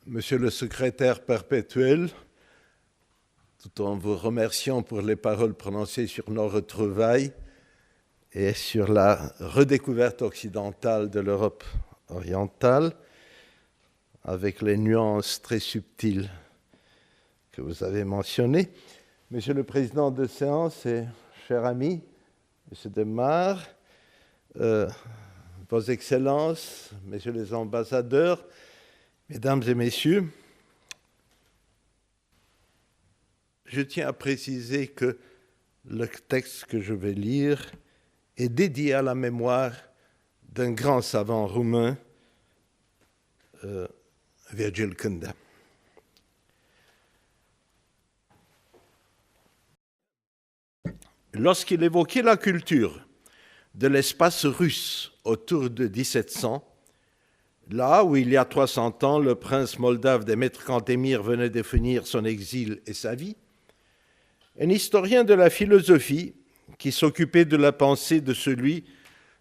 Monsieur le secrétaire perpétuel, tout en vous remerciant pour les paroles prononcées sur nos retrouvailles et sur la redécouverte occidentale de l'Europe orientale, avec les nuances très subtiles que vous avez mentionnées. Monsieur le président de séance et cher ami, monsieur Demare, vos excellences, messieurs les ambassadeurs, mesdames et messieurs, je tiens à préciser que le texte que je vais lire est dédié à la mémoire d'un grand savant roumain, Virgil Cândea. Lorsqu'il évoquait la culture de l'espace russe autour de 1700, là où il y a 300 ans, le prince moldave Démètre Cantemir venait de finir son exil et sa vie, un historien de la philosophie qui s'occupait de la pensée de celui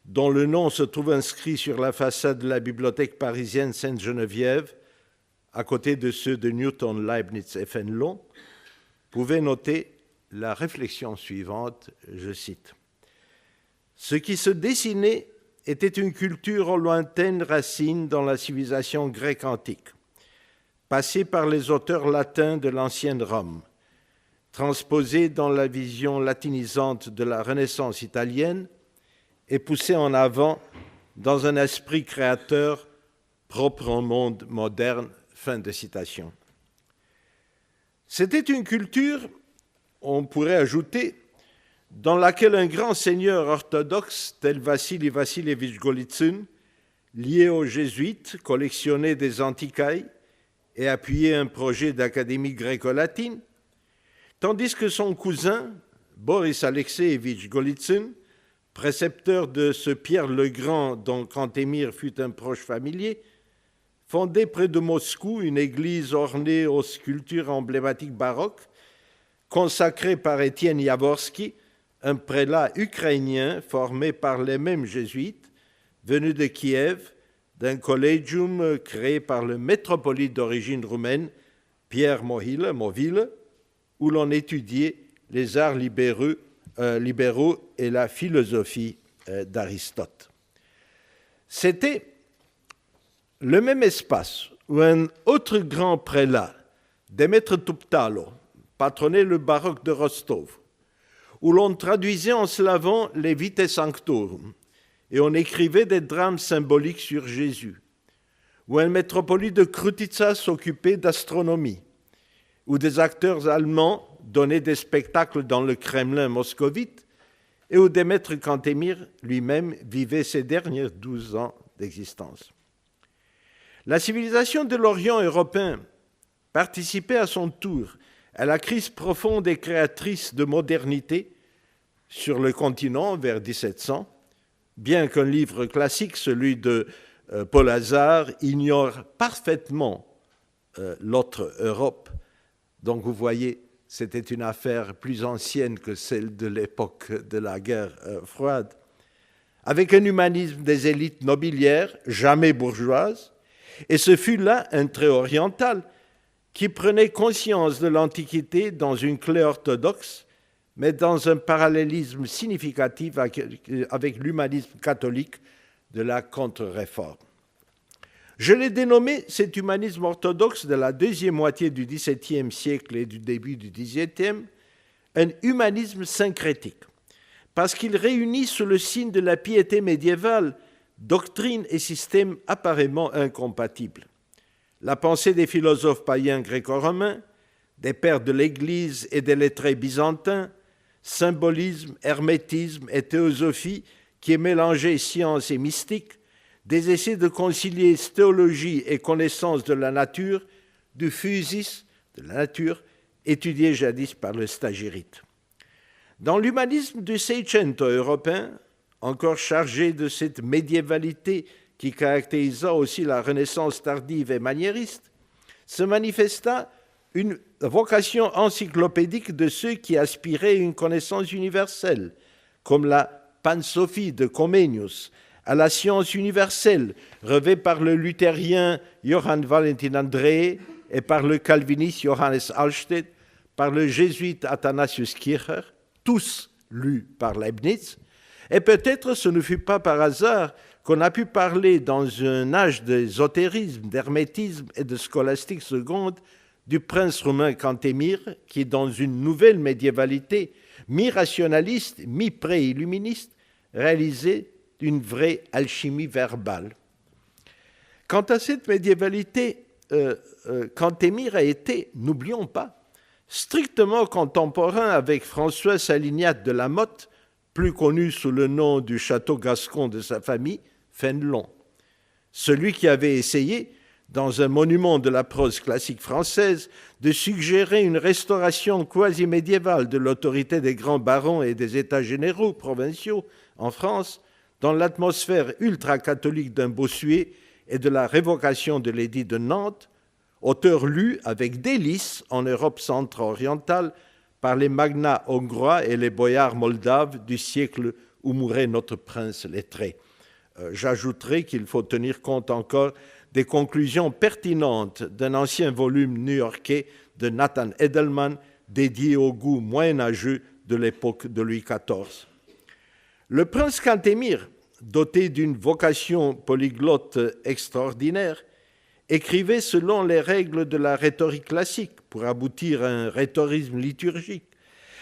dont le nom se trouve inscrit sur la façade de la bibliothèque parisienne Sainte-Geneviève, à côté de ceux de Newton, Leibniz et Fénelon, pouvait noter la réflexion suivante, je cite. « Ce qui se dessinait était une culture aux lointaines racines dans la civilisation grecque antique, passée par les auteurs latins de l'ancienne Rome, transposée dans la vision latinisante de la Renaissance italienne et poussée en avant dans un esprit créateur propre au monde moderne. » Fin de citation. C'était une culture, on pourrait ajouter, dans laquelle un grand seigneur orthodoxe tel Vassili Vassilievitch Golitsyn, lié aux jésuites, collectionnait des antiquailles et appuyait un projet d'académie gréco-latine, tandis que son cousin, Boris Alexeevitch Golitsyn, précepteur de ce Pierre le Grand dont Cantemir fut un proche familier, fondait près de Moscou une église ornée aux sculptures emblématiques baroques, consacrée par Étienne Yavorski, un prélat ukrainien formé par les mêmes jésuites, venu de Kiev, d'un collegium créé par le métropolite d'origine roumaine, Pierre Movile, où l'on étudiait les arts libéraux et la philosophie d'Aristote. C'était le même espace où un autre grand prélat, Démètre Tuptalo, patronnait le baroque de Rostov, où l'on traduisait en slavon les Vitae Sanctorum et on écrivait des drames symboliques sur Jésus, où un métropolite de Krutitsa s'occupait d'astronomie, où des acteurs allemands donnaient des spectacles dans le Kremlin moscovite et où Démètre Cantemir lui-même vivait ses derniers 12 ans d'existence. La civilisation de l'Orient européen participait à son tour à la crise profonde et créatrice de modernité sur le continent vers 1700, bien qu'un livre classique, celui de Paul Hazard, ignore parfaitement l'autre Europe. Donc vous voyez, c'était une affaire plus ancienne que celle de l'époque de la guerre froide, avec un humanisme des élites nobiliaires, jamais bourgeoises, et ce fut là un trait oriental qui prenait conscience de l'Antiquité dans une clé orthodoxe, mais dans un parallélisme significatif avec l'humanisme catholique de la contre-réforme. Je l'ai dénommé cet humanisme orthodoxe de la deuxième moitié du XVIIe siècle et du début du XVIIIe, un humanisme syncrétique, parce qu'il réunit sous le signe de la piété médiévale doctrine et système apparemment incompatibles. La pensée des philosophes païens gréco-romains, des pères de l'Église et des lettrés byzantins, symbolisme, hermétisme et théosophie qui mélangeaient science et mystique, des essais de concilier théologie et connaissance de la nature, du physis, de la nature, étudié jadis par le Stagirite. Dans l'humanisme du Seicento européen, encore chargé de cette médiévalité qui caractérisa aussi la Renaissance tardive et maniériste, se manifesta une vocation encyclopédique de ceux qui aspiraient à une connaissance universelle, comme la Pansophie de Comenius, à la science universelle, rêvée par le luthérien Johann Valentin André et par le calviniste Johannes Alstedt, par le jésuite Athanasius Kircher, tous lus par Leibniz. Et peut-être ce ne fut pas par hasard qu'on a pu parler dans un âge d'ésotérisme, d'hermétisme et de scolastique seconde du prince roumain Cantemir, qui, dans une nouvelle médiévalité, mi-rationaliste, mi-pré-illuministe, réalisait une vraie alchimie verbale. Quant à cette médiévalité, Cantemir a été, n'oublions pas, strictement contemporain avec François Salignac de la Motte, plus connu sous le nom du château gascon de sa famille, Fénelon. Celui qui avait essayé, dans un monument de la prose classique française, de suggérer une restauration quasi-médiévale de l'autorité des grands barons et des États généraux provinciaux en France, dans l'atmosphère ultra-catholique d'un Bossuet et de la révocation de l'édit de Nantes, auteur lu avec délice en Europe centre-orientale par les magnats hongrois et les boyards moldaves du siècle où mourait notre prince lettré. J'ajouterai qu'il faut tenir compte encore des conclusions pertinentes d'un ancien volume new-yorkais de Nathan Edelman dédié au goût moyenâgeux de l'époque de Louis XIV. Le prince Cantemir, doté d'une vocation polyglotte extraordinaire, écrivait selon les règles de la rhétorique classique pour aboutir à un rhétorisme liturgique,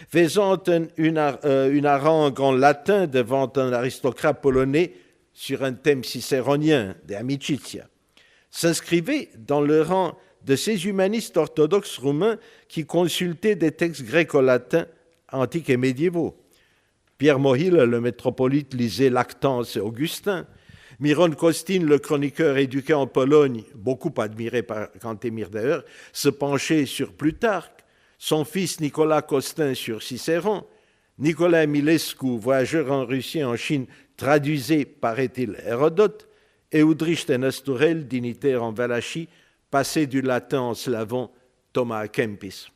faisant une harangue en latin devant un aristocrate polonais sur un thème cicéronien, de Amicitia, s'inscrivait dans le rang de ces humanistes orthodoxes roumains qui consultaient des textes gréco-latins antiques et médiévaux. Pierre Mohill, le métropolite, lisait Lactance et Augustin. Miron Costin, le chroniqueur éduqué en Pologne, beaucoup admiré par Cantemir d'ailleurs, se penchait sur Plutarque. Son fils Nicolas Costin sur Cicéron. Nicolas Milescu, voyageur en Russie et en Chine, traduisait, paraît-il, Hérodote. Et Udrich Tenesturel, dignitaire en Valachie, passait du latin en slavon Thomas à Kempis.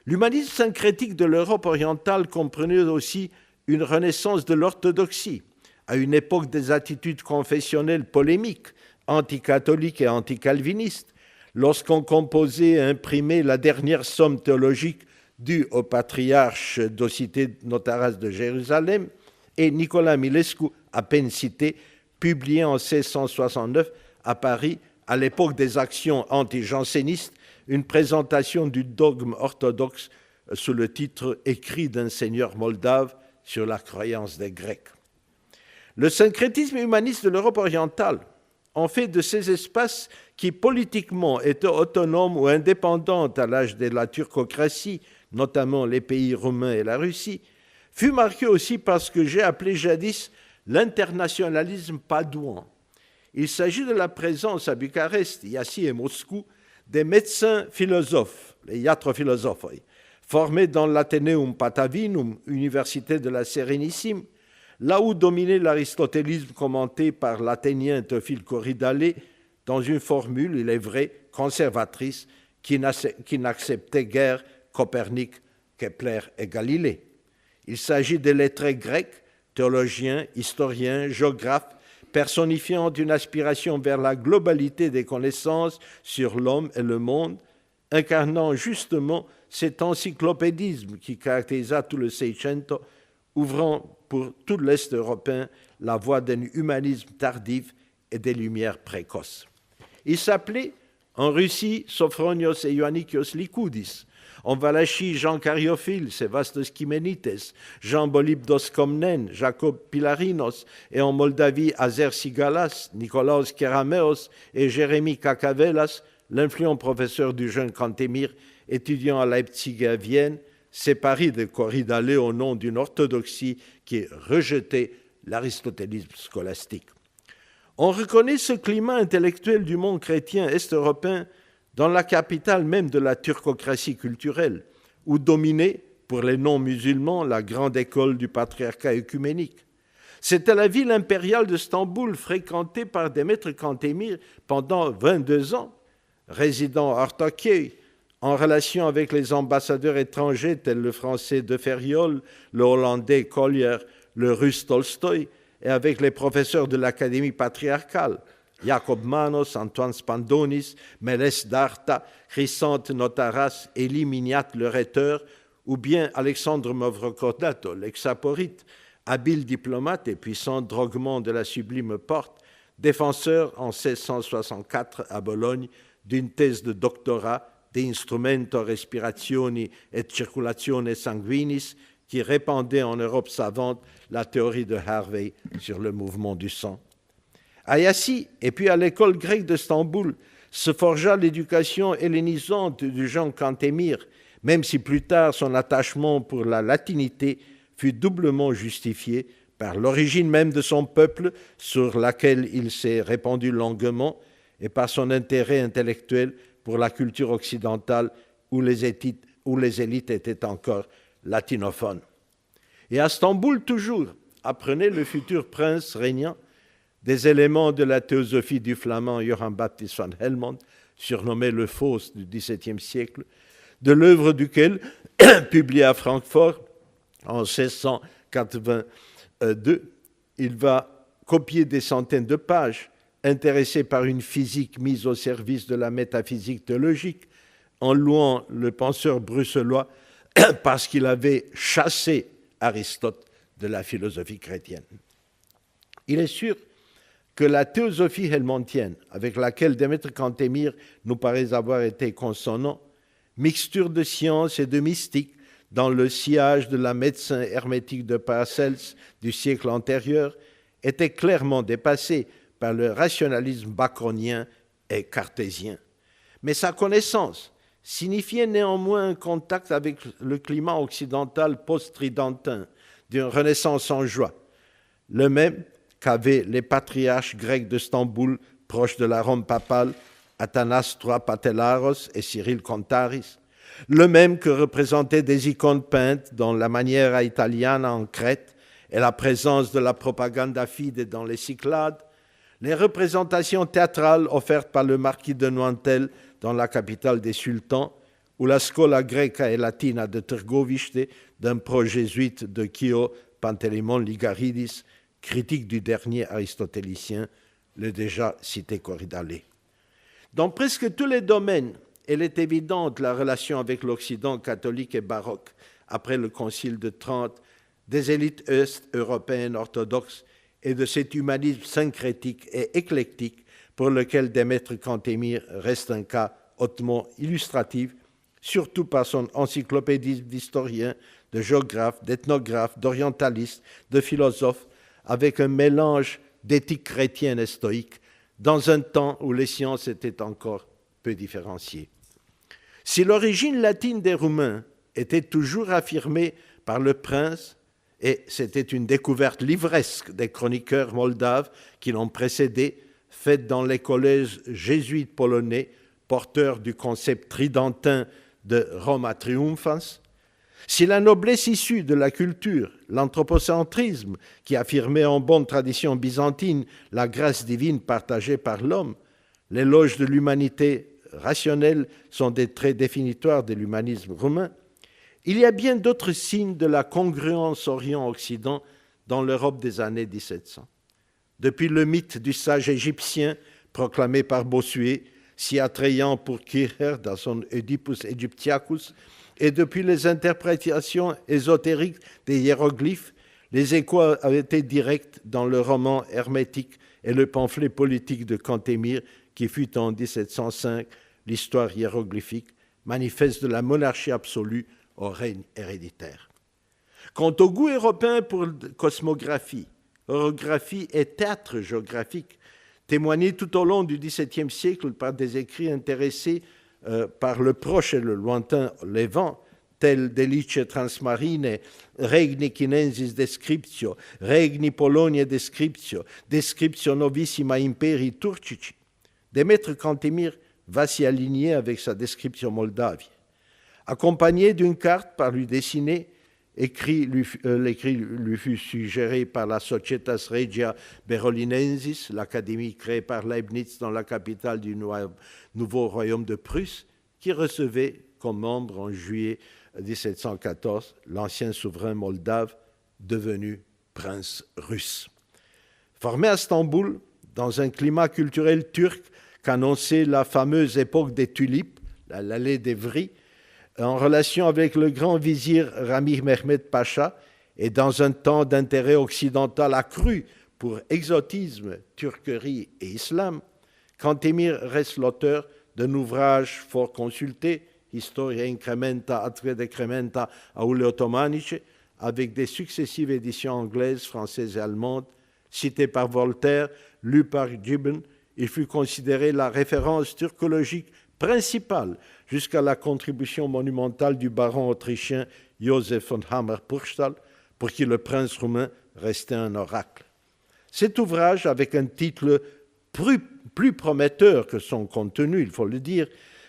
L'humanisme syncrétique de l'Europe orientale comprenait aussi une renaissance de l'orthodoxie, à une époque des attitudes confessionnelles polémiques, anticatholiques et anticalvinistes, lorsqu'on composait et imprimait la dernière somme théologique due au patriarche d'Ocité Notaras de Jérusalem, et Nicolas Milescu, à peine cité, publié en 1669 à Paris, à l'époque des actions anti-jansénistes, une présentation du dogme orthodoxe sous le titre « Écrit d'un seigneur moldave sur la croyance des Grecs ». Le syncrétisme humaniste de l'Europe orientale en fait de ces espaces qui politiquement étaient autonomes ou indépendants à l'âge de la turcocratie, notamment les pays roumains et la Russie, fut marqué aussi par ce que j'ai appelé jadis l'internationalisme padouan. Il s'agit de la présence à Bucarest, Iași et Moscou des médecins philosophes, les iatrophilosophes, formés dans l'Athénéum Patavinum, université de la Sérénissime, là où dominait l'aristotélisme commenté par l'athénien Théophile Corydalé dans une formule, il est vrai, conservatrice, qui n'acceptait guère Copernic, Kepler et Galilée. Il s'agit de lettrés grecs, théologiens, historiens, géographes, personnifiant une aspiration vers la globalité des connaissances sur l'homme et le monde, incarnant justement cet encyclopédisme qui caractérisa tout le Seicento, ouvrant pour tout l'Est européen la voie d'un humanisme tardif et des lumières précoces. Il s'appelait en Russie Sophronios et Ioannikios Likoudis, en Valachie Jean Cariophile, Sévastos Kimenites, Jean Bolybdos Komnen, Jacob Pilarinos, et en Moldavie Azer Sigalas, Nicolaos Kerameos et Jérémie Kakavelas, l'influent professeur du jeune Cantemir, étudiant à Leipzig et à Vienne, séparé de Corydalé au nom d'une orthodoxie qui rejetait l'aristotélisme scolastique. On reconnaît ce climat intellectuel du monde chrétien est-européen dans la capitale même de la turcocratie culturelle, où dominait, pour les non-musulmans, la grande école du patriarcat œcuménique. C'était la ville impériale de Stamboul, fréquentée par des maîtres Cantemir pendant 22 ans, résidant à Ortaköy, en relation avec les ambassadeurs étrangers tels le français de Ferriol, le hollandais Collier, le russe Tolstoï, et avec les professeurs de l'Académie patriarcale, Jacob Manos, Antoine Spandonis, Mélès Darta, Chrysanthe Notaras, Élie Mignat le rhéteur, ou bien Alexandre Mavrocordato, l'exaporite, habile diplomate et puissant droguement de la sublime porte, défenseur en 1664 à Bologne d'une thèse de doctorat de Instrumento Respirationi et Circulatione Sanguinis qui répandait en Europe savante la théorie de Harvey sur le mouvement du sang. À Yassi et puis à l'école grecque de Stamboul se forgea l'éducation hellénisante du jeune Cantemir, même si plus tard son attachement pour la latinité fut doublement justifié par l'origine même de son peuple sur laquelle il s'est répandu longuement et par son intérêt intellectuel pour la culture occidentale où les élites étaient encore latinophones. Et à Stamboul toujours apprenait le futur prince régnant des éléments de la théosophie du flamand Johann Baptist van Helmont, surnommé le Faust du XVIIe siècle, de l'œuvre duquel, publié à Francfort en 1682, il va copier des centaines de pages, intéressé par une physique mise au service de la métaphysique théologique, en louant le penseur bruxellois parce qu'il avait chassé Aristote de la philosophie chrétienne. Il est sûr que la théosophie helmontienne, avec laquelle Démètre Cantemir nous paraît avoir été consonant, mixture de science et de mystique dans le sillage de la médecine hermétique de Paracels du siècle antérieur, était clairement dépassée par le rationalisme bacronien et cartésien. Mais sa connaissance signifiait néanmoins un contact avec le climat occidental post-tridentin d'une renaissance en joie, le même qu'avaient les patriarches grecs de Stamboul, proches de la Rome papale, Athanas III Patellaros et Cyril Contaris, le même que représentaient des icônes peintes dans la maniera italiana en Crète et la présence de la propaganda fide dans les Cyclades, les représentations théâtrales offertes par le marquis de Nointel dans la capitale des sultans, ou la Scola Greca et Latina de Târgoviște d'un pro-jésuite de Chio, Pantélémon Ligaridis, critique du dernier aristotélicien, le déjà cité Corydale. Dans presque tous les domaines, elle est évidente la relation avec l'Occident catholique et baroque, après le Concile de Trente, des élites est-européennes orthodoxes et de cet humanisme syncrétique et éclectique pour lequel Démètre Cantemir reste un cas hautement illustratif, surtout par son encyclopédie d'historiens, de géographes, d'ethnographes, d'orientalistes, de philosophes, avec un mélange d'éthique chrétienne et stoïque, dans un temps où les sciences étaient encore peu différenciées. Si l'origine latine des Roumains était toujours affirmée par le prince, et c'était une découverte livresque des chroniqueurs moldaves qui l'ont précédé, faite dans les collèges jésuites polonais, porteurs du concept tridentin de Roma Triumphans, si la noblesse issue de la culture, l'anthropocentrisme qui affirmait en bonne tradition byzantine la grâce divine partagée par l'homme, l'éloge de l'humanité rationnelle sont des traits définitoires de l'humanisme roumain, il y a bien d'autres signes de la congruence Orient-Occident dans l'Europe des années 1700. Depuis le mythe du sage égyptien proclamé par Bossuet, si attrayant pour Kircher dans son Oedipus Egyptiacus, et depuis les interprétations ésotériques des hiéroglyphes, les échos avaient été directs dans le roman hermétique et le pamphlet politique de Cantemir, qui fut en 1705 l'histoire hiéroglyphique, manifeste de la monarchie absolue au règne héréditaire. Quant au goût européen pour cosmographie, orographie et théâtre géographique, témoigné tout au long du XVIIe siècle par des écrits intéressés par le proche et le lointain Levant, tels Delicie transmarine, Regni Chinensis descriptio, Regni Polonia descriptio, Descriptio novissima imperii turcici, Démètre Cantemir va s'y aligner avec sa description Moldavie. Accompagné d'une carte par lui dessinée, l'écrit lui fut suggéré par la Societas Regia Berolinensis, l'académie créée par Leibniz dans la capitale du nouveau royaume de Prusse, qui recevait comme membre en juillet 1714 l'ancien souverain moldave devenu prince russe. Formé à Istanbul, dans un climat culturel turc qu'annonçait la fameuse époque des tulipes, l'allée d'Evry, en relation avec le grand vizir Rami Mehmed Pacha, et dans un temps d'intérêt occidental accru pour exotisme, turquerie et islam, Cantemir reste l'auteur d'un ouvrage fort consulté, Historia incrementa atre decrementa aule ottomanice, avec des successives éditions anglaises, françaises et allemandes. Cité par Voltaire, lu par Gibbon, il fut considéré la référence turcologique principale jusqu'à la contribution monumentale du baron autrichien Joseph von Hammer-Purgstall, pour qui le prince roumain restait un oracle. Cet ouvrage, avec un titre plus prometteur que son contenu, il faut le dire,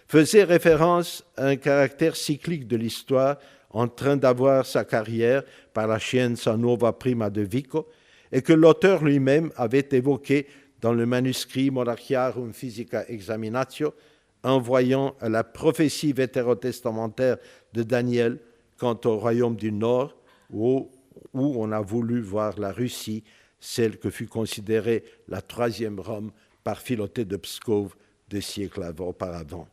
faisait référence à un caractère cyclique de l'histoire en train d'avoir sa carrière par la Scienza Nuova Prima de Vico, et que l'auteur lui-même avait évoqué dans le manuscrit Monarchiarum Physica Examinatio, en voyant à la prophétie vétérotestamentaire de Daniel quant au royaume du Nord, où on a voulu voir la Russie, celle que fut considérée la troisième Rome par Philothée de Pskov 2 siècles auparavant.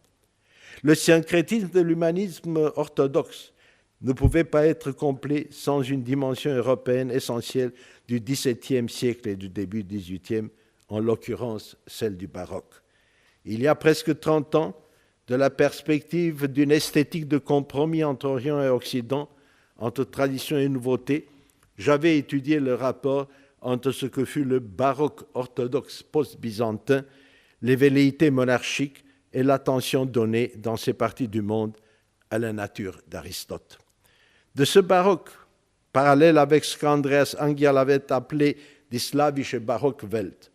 Le syncrétisme de l'humanisme orthodoxe ne pouvait pas être complet sans une dimension européenne essentielle du XVIIe siècle et du début du XVIIIe, en l'occurrence celle du baroque. Il y a presque 30 ans, de la perspective d'une esthétique de compromis entre Orient et Occident, entre tradition et nouveauté, j'avais étudié le rapport entre ce que fut le baroque orthodoxe post-byzantin, les velléités monarchiques et l'attention donnée dans ces parties du monde à la nature d'Aristote. De ce baroque, parallèle avec ce qu'Andreas Angial avait appelé die slavische Barockwelt,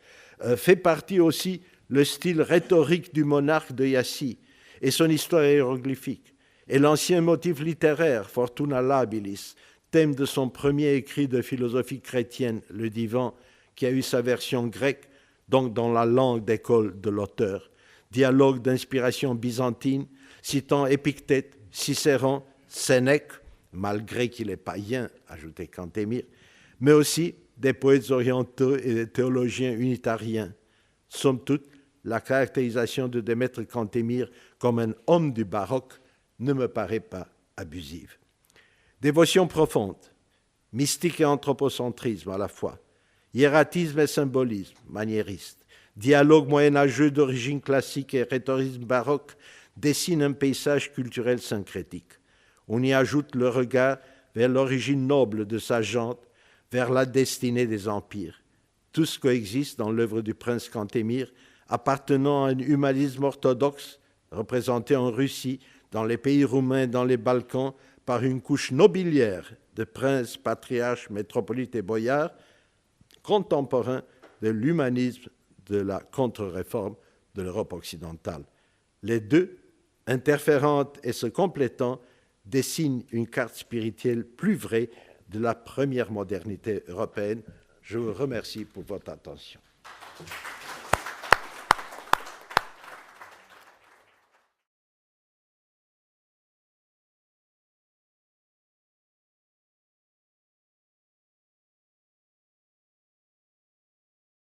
fait partie aussi le style rhétorique du monarque de Yassi et son histoire hiéroglyphique, et l'ancien motif littéraire, Fortuna Labilis, thème de son premier écrit de philosophie chrétienne, le Divan, qui a eu sa version grecque, donc dans la langue d'école de l'auteur, dialogue d'inspiration byzantine, citant Épictète, Cicéron, Sénèque, malgré qu'il est païen, ajoutait Cantemir, mais aussi des poètes orientaux et des théologiens unitariens. Somme toute, la caractérisation de Démètre Cantemir comme un homme du baroque ne me paraît pas abusive. Dévotion profonde, mystique et anthropocentrisme à la fois, hiératisme et symbolisme, maniériste, dialogue moyenâgeux d'origine classique et rhétorisme baroque dessinent un paysage culturel syncrétique. On y ajoute le regard vers l'origine noble de sa gente, vers la destinée des empires. Tout ce coexiste dans l'œuvre du prince Cantemir, appartenant à un humanisme orthodoxe, représenté en Russie, dans les pays roumains, dans les Balkans, par une couche nobiliaire de princes, patriarches, métropolites et boyards, contemporains de l'humanisme de la contre-réforme de l'Europe occidentale. Les deux, interférentes et se complétant, dessinent une carte spirituelle plus vraie de la première modernité européenne. Je vous remercie pour votre attention.